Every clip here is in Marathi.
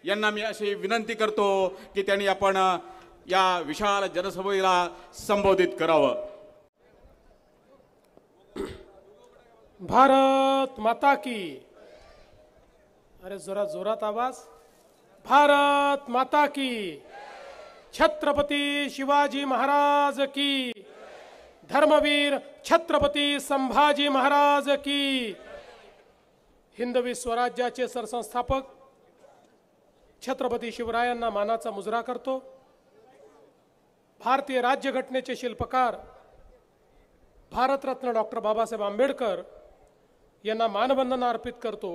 यांना मी अशी विनंती करतो की त्यांनी आपण या विशाल जनसभेला संबोधित करावं। भारत माता की, अरे जरा जोरात आवाज। भारत माता की, छत्रपती शिवाजी महाराज की, धर्मवीर छत्रपती संभाजी महाराज की। हिंदवी स्वराज्याचे सरसंस्थापक छत्रपती शिवरायांना मानाचा मुजरा करतो। भारतीय राज्यघटनेचे शिल्पकार भारतरत्न डॉक्टर बाबासाहेब आंबेडकर यांना मानवंदना अर्पित करतो।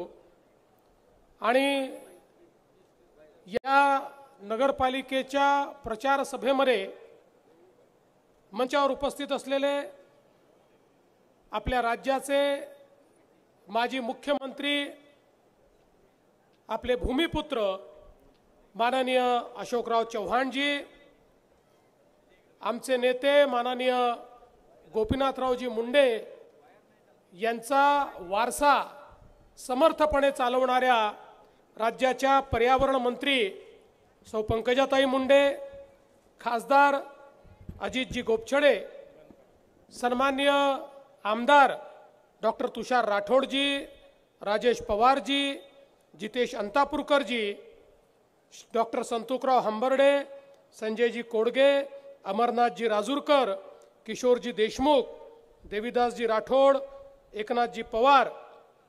आणि या नगरपालिकेच्या प्रचार सभेमध्ये मंचावर उपस्थित असलेले आपल्या राज्याचे माजी मुख्यमंत्री, आपले भूमिपुत्र माननीय अशोकराव चव्हाणजी, आमचे नेते माननीय गोपीनाथरावजी मुंडे यांचा वारसा समर्थपणे चालवणाऱ्या राज्याच्या पर्यावरण मंत्री सौ पंकजाताई मुंडे, खासदार अजितजी गोपछडे, सन्माननीय आमदार डॉक्टर तुषार राठोडजी, राजेश पवारजी, जितेश अंतापूरकरजी, डॉक्टर संतोकराव हंबर्डे, संजयजी कोडगे, अमरनाथजी राजूरकर, किशोरजी देशमुख, देवीदासजी राठोड, एकनाथजी पवार,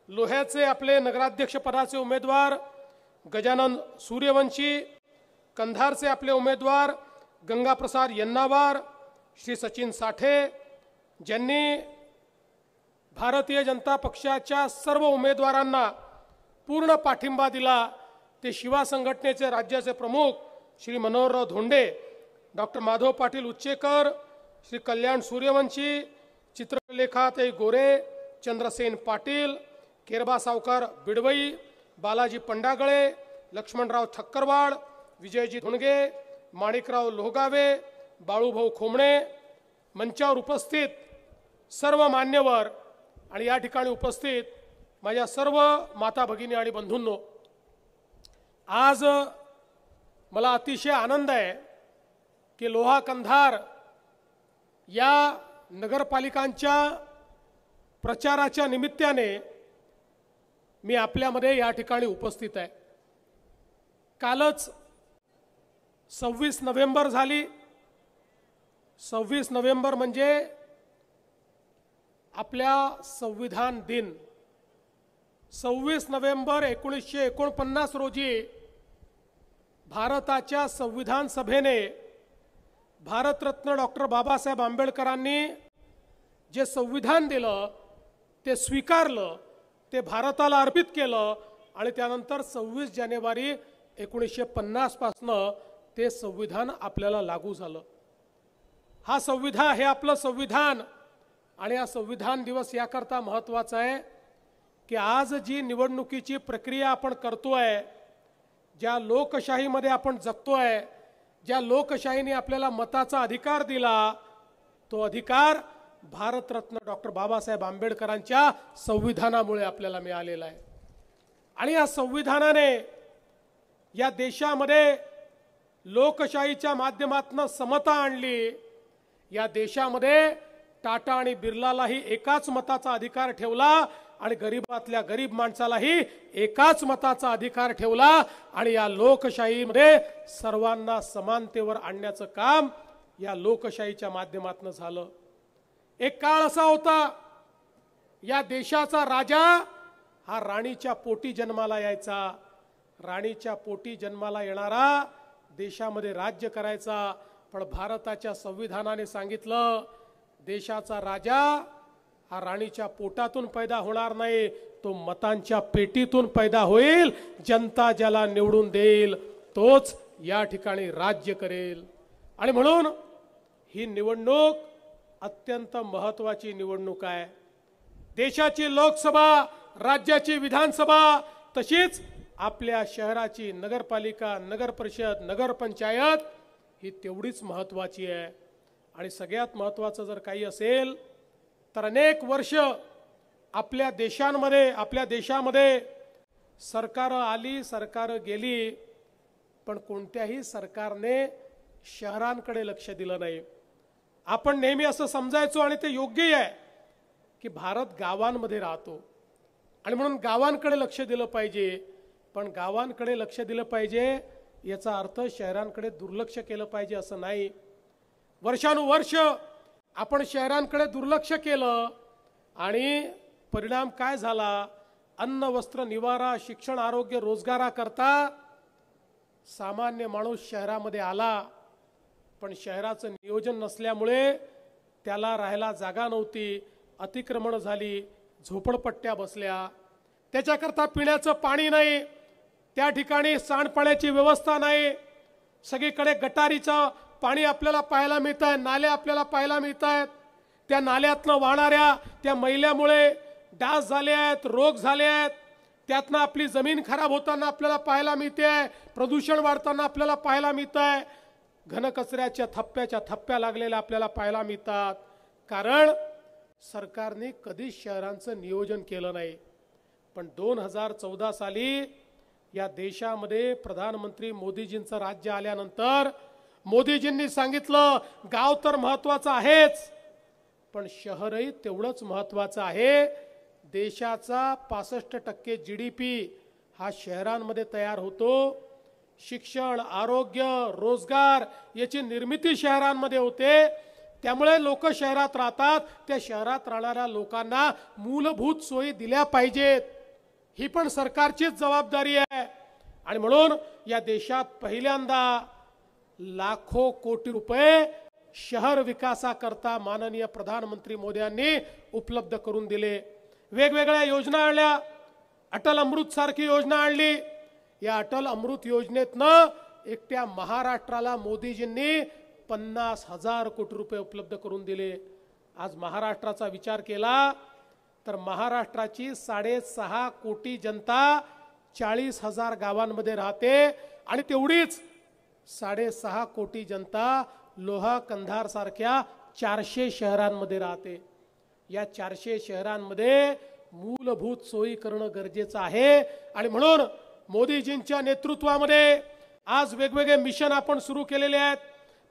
लोह्याचे आपले नगराध्यक्ष पदाचे उमेदवार गजानन सूर्यवंशी, कंधारचे आपले उमेदवार गंगाप्रसाद यन्नावार, श्री सचिन साठे, ज्यांनी भारतीय जनता पक्षाच्या सर्व उमेदवारांना पूर्ण पाठिंबा दिला, ते शिवा संघटनेचे राज्याचे प्रमुख श्री मनोहरराव धोंडे, डॉक्टर माधव पाटील उच्चेकर, श्री कल्याण सूर्यवंशी, चित्रलेखाताई गोरे, चंद्रसेन पाटील, केरबा सावकार बिडवई, बालाजी पंडागळे, लक्ष्मणराव ठक्करवाड, विजयजी धुणगे, माणिकराव लोहगावे, बाळूभाऊ खोमणे, मंचावर उपस्थित सर्व मान्यवर आणि या ठिकाणी उपस्थित माझ्या सर्व माता भगिनी आणि बंधूंनो, आज मला अतिशय आनंद आहे की लोहा कंधार या नगरपालिकांच्या प्रचाराच्या निमित्ताने मी आपल्यामध्ये या ठिकाणी उपस्थित आहे। कालच 26 नोव्हेंबर झाली। 26 नोव्हेंबर म्हणजे आपल्या संविधान दिन। 26 नोव्हेंबर 1949 रोजी भारताच्या संविधान सभेने भारतरत्न डॉक्टर बाबासाहेब आंबेडकरांनी जे संविधान दिलं ते स्वीकारलं, ते भारताला अर्पित केलं आणि त्यानंतर 26 जानेवारी 1950 पासून ते संविधान आपल्याला लागू झालं। हा संविधान हे आपलं संविधान आणि हा संविधान दिवस याकरता महत्त्वाचा आहे की आज जी निवडणुकीची प्रक्रिया आपण करतोय, ज्या लोकशाहीमध्ये आपण जगतोय, ज्या लोकशाहीने आपल्याला मताचा अधिकार दिला, तो अधिकार भारतरत्न डॉक्टर बाबासाहेब आंबेडकरांच्या संविधानामुळे आपल्याला मिळालेला आहे। आणि या संविधानाने या देशामध्ये लोकशाहीच्या माध्यमातून समता आणली। या देशामध्ये टाटा आणि बिर्लालाही एकाच मताचा अधिकार ठेवला आणि गरीबातल्या गरीब माणसालाही एकाच मताचा अधिकार ठेवला आणि या लोकशाहीमध्ये सर्वांना समानतेवर आणण्याचं काम या लोकशाहीच्या माध्यमातून झालं। एक काळ असा होता, या देशाचा राजा हा राणीच्या पोटी जन्माला यायचा, राणीच्या पोटी जन्माला येणारा देशामध्ये राज्य करायचा। पण भारताच्या संविधानाने सांगितलं, देशाचा राजा हा राणीच्या पोटातून पैदा होणार नाही, तो मतांच्या पेटीतून पैदा होईल। जनता ज्याला निवडून देईल तोच या ठिकाणी राज्य करेल। आणि म्हणून ही निवडणूक अत्यंत महत्त्वाची निवडणूक आहे। देशाची लोकसभा, राज्याची विधानसभा, तशीच आपल्या शहराची नगरपालिका, नगरपरिषद, नगरपंचायत ही तेवढीच महत्त्वाची आहे। आणि सगळ्यात महत्त्वाचं जर काही असेल तर अनेक वर्ष आपल्या देशामध्ये सरकार आली, सरकार गेली, पण कोणत्याही सरकारने शहरांकडे लक्ष दिलं नाही. आपण नेहमी असं समजायचो आणि ते योग्यही आहे की भारत गावांमध्ये राहतो आणि म्हणून गावांकडे लक्ष दिलं पाहिजे. पण गावांकडे लक्ष दिलं पाहिजे याचा अर्थ शहरांकडे दुर्लक्ष केलं पाहिजे असं नाही. वर्षानुवर्ष आपण शहरांकडे दुर्लक्ष केलं आणि परिणाम काय झाला? अन्न, वस्त्र, निवारा, शिक्षण, आरोग्य, रोजगाराकरता सामान्य माणूस शहरामध्ये आला, पण शहराचं नियोजन नसल्यामुळे त्याला राहायला जागा नव्हती, अतिक्रमण झाली, झोपडपट्ट्या बसल्या, त्याच्याकरता पिण्याचं पाणी नाही, त्या ठिकाणी सांडपाण्याची व्यवस्था नाही, सगळीकडे गटारीचं पाणी आपल्याला पाहायला मिळत आहे, नाले आपल्याला पाहायला मिळत आहेत, त्या नाल्यातनं वाहणाऱ्या त्या मैल्यामुळे डास झाले आहेत, रोग झाले आहेत, त्यातनं आपली जमीन खराब होताना आपल्याला पाहायला मिळते आहे, प्रदूषण वाढताना आपल्याला पाहायला मिळत आहे, घनकचऱ्याच्या थप्प्या लागलेल्या आपल्याला पाहायला मिळतात. कारण सरकारने कधीच शहरांचं नियोजन केलं नाही. पण 2014 साली या देशामध्ये प्रधानमंत्री मोदीजींचं राज्य आल्यानंतर मोदीजींनी सांगितलं गाव तर महत्त्वाचं आहेच, पण शहरही तेवढंच महत्त्वाचं आहे. देशाचा 65% GDP हा शहरांमध्ये तयार होतो. शिक्षण, आरोग्य, रोजगार याची निर्मिती शहरांमध्ये होते. त्यामुळे लोक शहरात राहतात. त्या शहरात राहणाऱ्या लोकांना मूलभूत सोयी दिल्या पाहिजेत, ही पण सरकारचीच जबाबदारी आहे. आणि म्हणून या देशात पहिल्यांदा लाखो कोटी रुपये शहर विकासाकरता माननीय प्रधानमंत्री मोदींनी उपलब्ध करून दिले. वेगवेगळ्या योजना आणल्या. अटल अमृत सारखी योजना आणली. या अटल अमृत योजनेतनं एकट्या महाराष्ट्राला मोदीजींनी 50,000 कोटी रुपये उपलब्ध करून दिले. आज महाराष्ट्राचा विचार केला तर महाराष्ट्राची 6.5 कोटी जनता 40,000 गावांमध्ये राहते आणि तेवढीच 6.5 कोटी जनता लोहा, कंधार सारख्या 400 शहरांमध्ये राहते. या 400 शहरांमध्ये मूलभूत सोयी करणं गरजेचं आहे. आणि म्हणून मोदीजींच्या नेतृत्वामध्ये आज वेगवेगळे मिशन आपण सुरू केलेले आहेत.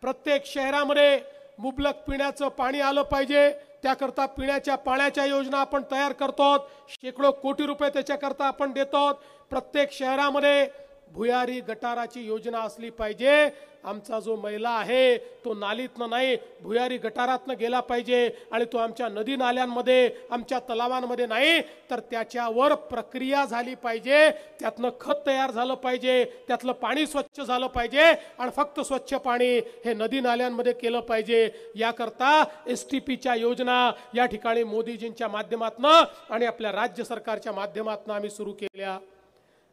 प्रत्येक शहरामध्ये मुबलक पिण्याचं पाणी आलं पाहिजे, त्याकरता पिण्याच्या पाण्याच्या योजना आपण तयार करतो. शेकडो कोटी रुपये त्याच्याकरता आपण देतो. प्रत्येक शहरामध्ये भुयारी गटाराची योजना असली पाहिजे. आमचा जो मैला आहे तो नालीतनं नाही भुयारी गटारातनं गेला पाहिजे आणि तो आमच्या नदी नाल्यांमध्ये, आमच्या तलावांमध्ये नाही तर त्याच्यावर प्रक्रिया झाली पाहिजे. त्यातनं खत तयार झालं पाहिजे, त्यातलं पाणी स्वच्छ झालं पाहिजे आणि फक्त स्वच्छ पाणी हे नदी नाल्यांमध्ये केलं पाहिजे. याकरता STPच्या योजना या ठिकाणी मोदीजींच्या माध्यमातून आणि आपल्या राज्य सरकारच्या माध्यमातून आम्ही सुरू केल्या.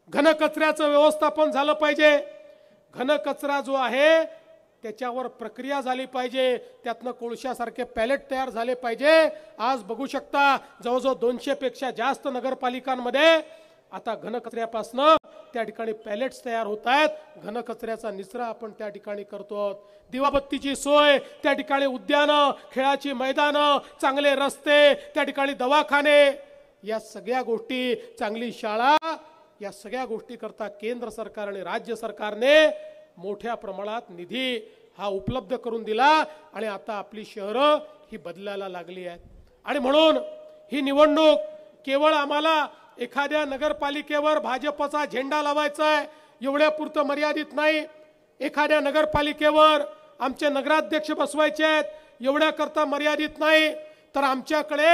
घनकचऱ्याचं व्यवस्थापन झालं पाहिजे. घनकचरा जो आहे त्याच्यावर प्रक्रिया झाली पाहिजे. त्यातनं कोळशासारखे पॅलेट तयार झाले पाहिजे. आज बघू शकता जवळजवळ 200 पेक्षा जास्त नगरपालिकांमध्ये आता घनकचऱ्यापासनं त्या ठिकाणी पॅलेट्स तयार होत आहेत. घनकचऱ्याचा निचरा आपण त्या ठिकाणी करतो. दिवाबत्तीची सोय, त्या ठिकाणी उद्यानं, खेळाची मैदानं, चांगले रस्ते, त्या ठिकाणी दवाखाने, या सगळ्या गोष्टी, चांगली शाळा, या सगळ्या गोष्टी करता केंद्र सरकार आणि राज्य सरकारने मोठ्या प्रमाणात निधी हा उपलब्ध करून दिला आणि आता आपली शहरं ही बदलायला लागली आहेत. आणि म्हणून ही निवडणूक केवळ आम्हाला एखाद्या नगरपालिकेवर भाजपचा झेंडा लावायचा आहे एवढ्यापुरतं मर्यादित नाही. एखाद्या नगरपालिकेवर आमचे नगराध्यक्ष बसवायचे आहेत एवढ्याकरता मर्यादित नाही, तर आमच्याकडे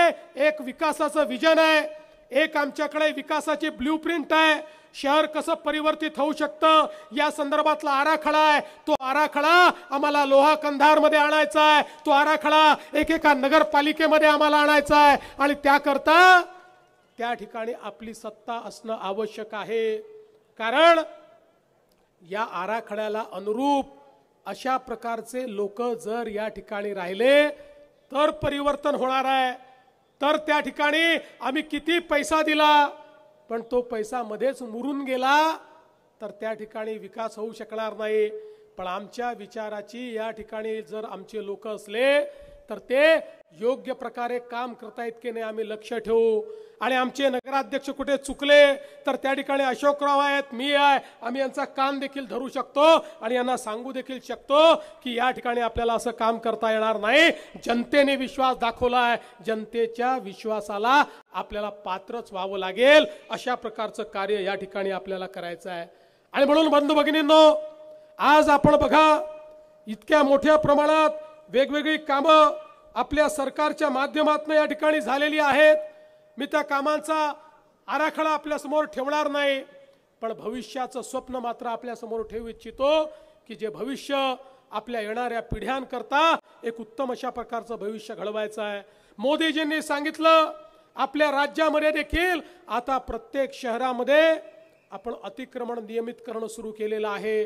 एक विकासाचं विजन आहे. एक आमच्याकडे विकासाची ब्ल्यूप्रिंट आहे. शहर कसं परिवर्तित होऊ शकतं या संदर्भातला आराखडा आहे. तो आराखडा आम्हाला लोहा कंधारमध्ये आणायचा आहे. तो आराखडा एकेका नगरपालिकेमध्ये आम्हाला आणायचा आहे आणि त्याकरता त्या ठिकाणी आपली सत्ता असणं आवश्यक आहे. कारण या आराखड्याला अनुरूप अशा प्रकारचे लोक जर या ठिकाणी राहिले तर परिवर्तन होणार आहे. तर त्या ठिकाणी आम्ही किती पैसा दिला पण तो पैसा मध्येच मुरून गेला तर त्या ठिकाणी विकास होऊ शकणार नाही. पण आमच्या विचाराची या ठिकाणी जर आमचे लोक असले तर ते योग्य प्रकारे काम करतायत की नाही आम्ही लक्ष ठेवू. आणि आमचे नगराध्यक्ष कुठे चुकले तर त्या ठिकाणी अशोकराव आहेत, मी आहे, आम्ही यांचा कान देखील धरू शकतो आणि यांना सांगू देखील शकतो की या ठिकाणी आपल्याला असं काम करता येणार नाही. जनतेने विश्वास दाखवलाय, जनतेच्या विश्वासाला आपल्याला पात्रच व्हावं लागेल. अशा प्रकारचं कार्य या ठिकाणी आपल्याला करायचं आहे. आणि म्हणून बंधू भगिनींनो, आज आपण बघा इतक्या मोठ्या प्रमाणात वेगवेगळी कामं आपल्या सरकारच्या माध्यमातून या ठिकाणी झालेली आहेत. मी त्या कामांचा आराखडा आपल्या समोर ठेवणार नाही, पण भविष्याचं स्वप्न मात्र आपल्या समोर ठेवू इच्छितो की जे भविष्य आपल्या येणाऱ्या पिढ्यांकरता एक उत्तम अशा प्रकारचं भविष्य घडवायचं आहे. मोदीजींनी सांगितलं आपल्या राज्यामध्ये देखील आता प्रत्येक शहरामध्ये आपण अतिक्रमण नियमित करणं सुरू केलेलं आहे.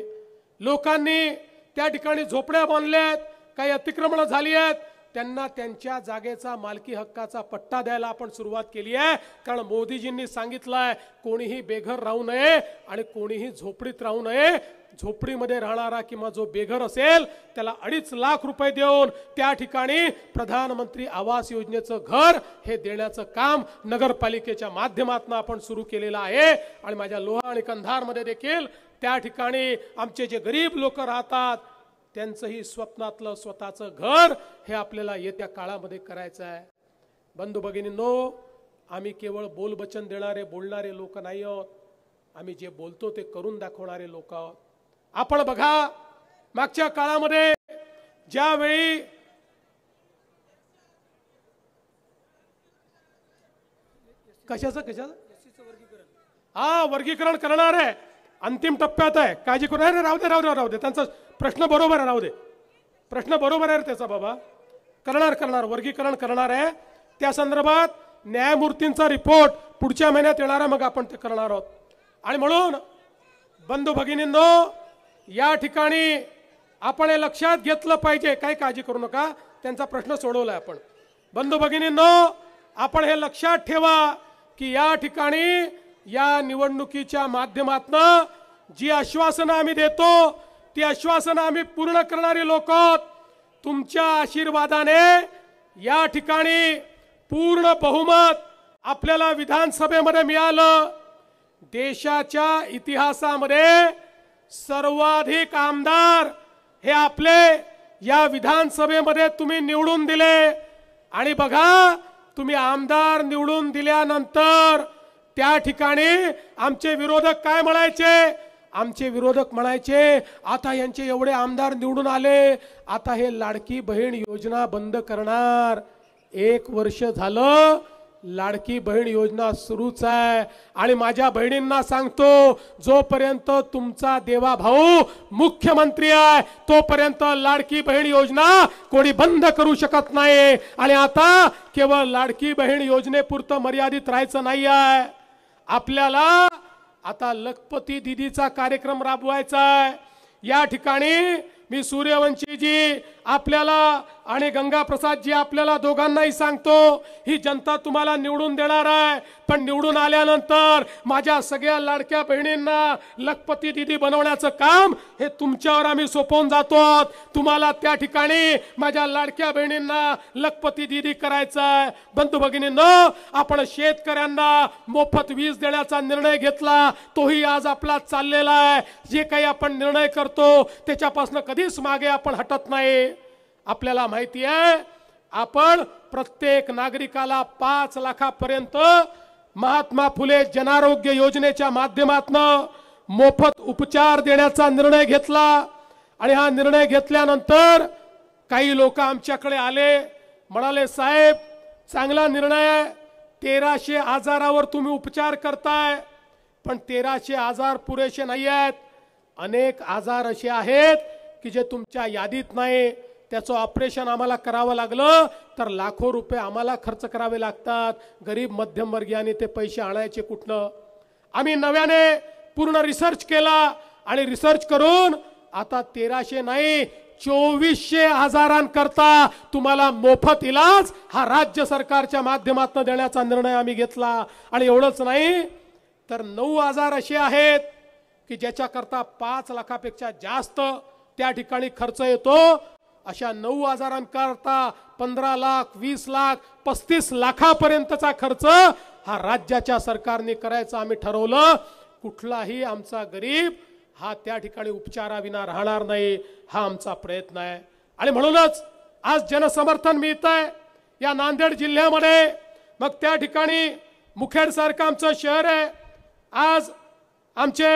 लोकांनी त्या ठिकाणी झोपड्या बांधल्यात, काही अतिक्रमण झाली आहेत, त्यांना त्यांच्या जागेचा मालकी हक्काचा पट्टा द्यायला आपण सुरुवात केली आहे. कारण मोदीजींनी सांगितलंय कोणीही बेघर राहू नये आणि कोणीही झोपडीत राहू नये. झोपडीमध्ये राहणारा किंवा जो बेघर असेल त्याला 2.5 लाख रुपये देऊन त्या ठिकाणी प्रधानमंत्री आवास योजनेचं घर हे देण्याचं काम नगरपालिकेच्या माध्यमातून आपण सुरू केलेलं आहे. आणि माझ्या लोहा आणि कंधारमध्ये देखील त्या ठिकाणी आमचे जे गरीब लोक राहतात त्यांचंही स्वप्नातलं स्वतःचं घर हे आपल्याला येत्या काळामध्ये करायचं आहे. बंधू भगिनींनो, आम्ही केवळ बोलबचन देणारे बोलणारे लोक नाही आहोत, आम्ही जे बोलतो ते करून दाखवणारे लोक आहोत. आपण बघा मागच्या काळामध्ये ज्यावेळी कशाचं वर्गीकरण करणार आहे, अंतिम टप्प्यात आहे, काळजी करू नये. राहू दे त्यांचा प्रश्न बरोबर आहे, राहू दे, प्रश्न बरोबर आहे त्याचा बाबा. करणार वर्गीकरण करणार आहे. त्या संदर्भात न्यायमूर्तींचा रिपोर्ट पुढच्या महिन्यात येणार आहे, मग आपण ते करणार आहोत. आणि म्हणून बंधू भगिनींनो, या ठिकाणी आपण हे लक्षात घेतलं पाहिजे, काही काळजी करू नका, त्यांचा प्रश्न सोडवलाय आपण. बंधू भगिनींनो, आपण हे लक्षात ठेवा की या ठिकाणी या निवडणुकीच्या माध्यमातून जी आश्वासनं आम्ही देतो ती आश्वासनं आम्ही पूर्ण करणारी लोक आहोत. तुमच्या आशीर्वादाने या ठिकाणी पूर्ण बहुमत आपल्याला विधानसभेमध्ये मिळालं. देशाच्या इतिहासामध्ये सर्वाधिक आमदार हे आपले या विधानसभेमध्ये तुम्ही निवडून दिले. आणि बघा, तुम्ही आमदार निवडून दिल्यानंतर त्या ठिकाणी आमचे विरोधक काय म्हणायचे? आमचे विरोधक म्हणायचे आता यांचे एवढे आमदार निवडून आले, आता हे लाडकी बहीण योजना बंद करणार. 1 वर्ष झालं लाडकी बहीण योजना सुरूच आहे. आणि माझ्या बहिणींना सांगतो, जोपर्यंत तुमचा देवा भाऊ मुख्यमंत्री आहे तोपर्यंत लाडकी बहीण योजना कोणी बंद करू शकत नाही. आणि आता केवळ लाडकी बहीण योजनेपुरतं मर्यादित राहायचं नाही आहे, आपल्याला आता लखपती दीदीचा कार्यक्रम राबवायचा आहे. या ठिकाणी मी सूर्यवंशीजी आपल्याला आणि गंगाप्रसादजी आपल्याला दोघांनाही सांगतो, ही जनता तुम्हाला निवडून देणार आहे, पण निवडून आल्यानंतर माझ्या सगळ्या लाडक्या बहिणींना लखपती दीदी बनवण्याचं काम हे तुमच्यावर आम्ही सोपवून जातो. तुम्हाला त्या ठिकाणी माझ्या लाडक्या बहिणींना लखपती दीदी करायचं आहे. बंधू भगिनींनो, आपण शेतकऱ्यांना मोफत वीज देण्याचा निर्णय घेतला, तोही आज आपला चाललेला आहे. जे काही आपण निर्णय करतो त्याच्यापासून कधीच मागे आपण हटत नाही. आपल्याला माहिती आहे, आपण प्रत्येक नागरिकाला 5 लाखापर्यंत महात्मा फुले जनआरोग्य योजनेच्या माध्यमातून मोफत उपचार देण्याचा निर्णय घेतला. आणि हा निर्णय घेतल्यानंतर काही लोक आमच्याकडे आले, म्हणाले साहेब चांगला निर्णय आहे, 1300 आजारावर तुम्ही उपचार करताय, पण 1300 आजार पुरेसे नाही आहेत. अनेक आजार असे आहेत की जे तुमच्या यादीत नाही, त्याचं ऑपरेशन आम्हाला करावं लागलं तर लाखो रुपये आम्हाला खर्च करावे लागतात. गरीब मध्यमवर्गीयांनी ते पैसे आणायचे कुठनं? आम्ही नव्याने पूर्ण रिसर्च केला आणि रिसर्च करून आता 1300 नाही 2400 आजारांकरता तुम्हाला मोफत इलाज हा राज्य सरकारच्या माध्यमातून देण्याचा निर्णय आम्ही घेतला. आणि एवढंच नाही तर 9 आजार असे आहेत की ज्याच्याकरता 5 लाखापेक्षा जास्त त्या ठिकाणी खर्च येतो. अशा 9 आजारांकरता 15 लाख, 20 लाख, 35 लाखापर्यंतचा खर्च हा राज्याच्या सरकारने करायचं आम्ही ठरवलं. कुठलाही आमचा गरीब हा त्या ठिकाणी उपचाराविना राहणार नाही, हा आमचा प्रयत्न आहे. आणि म्हणूनच आज जनसमर्थन मिळत आहे या नांदेड जिल्ह्यामध्ये. मग त्या ठिकाणी मुखेड सारखं आमचं शहर आहे. आज आमचे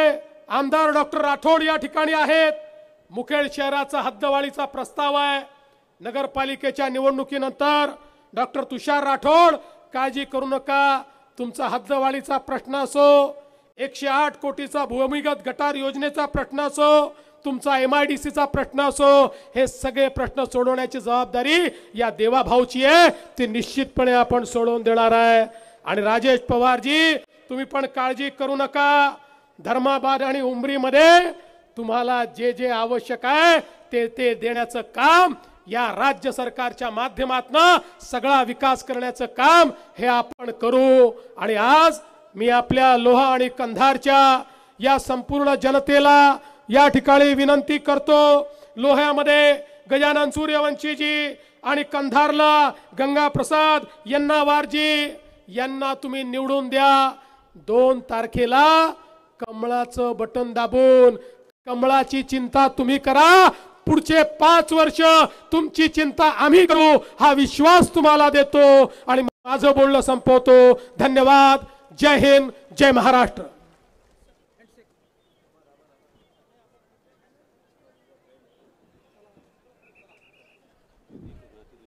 आमदार डॉक्टर राठोड या ठिकाणी आहेत. मुखेड शहराचा हद्दवाढीचा प्रस्ताव आहे. नगरपालिकेच्या निवडणुकीनंतर डॉक्टर तुषार राठोड काळजी करू नका, तुमचा हद्दवाढीचा प्रश्न असो, 108 कोटीचा भूमिगत गटार योजनेचा प्रश्न असो, तुमचा MIDCचा प्रश्न असो, हे सगळे प्रश्न सोडवण्याची जबाबदारी या देवाभाऊची आहे. ती निश्चितपणे आपण सोडवून देणार आहे. आणि राजेश पवारजी, तुम्ही पण काळजी करू नका. धर्माबाद आणि उमरीमध्ये तुम्हाला जे जे आवश्यक आहे ते देण्याचं काम या राज्य सरकारच्या माध्यमातून सगळा विकास करण्याचं काम हे आपण करू. आणि आज मी आपल्या लोहा आणि कंधारच्या या संपूर्ण जनतेला या ठिकाणी विनंती करतो. लोह्यामध्ये गजानन सूर्यवंशीजी आणि कंधारला गंगाप्रसाद यन्नावारजी यांना तुम्ही निवडून द्या. 2 तारखेला कमळाचं बटन दाबून कमळाची चिंता तुम्ही करा. पुढचे 5 वर्ष तुमची चिंता आम्ही करू, हा विश्वास तुम्हाला देतो. आणि माझं बोलणं संपवतो. धन्यवाद. जय हिंद, जय महाराष्ट्र.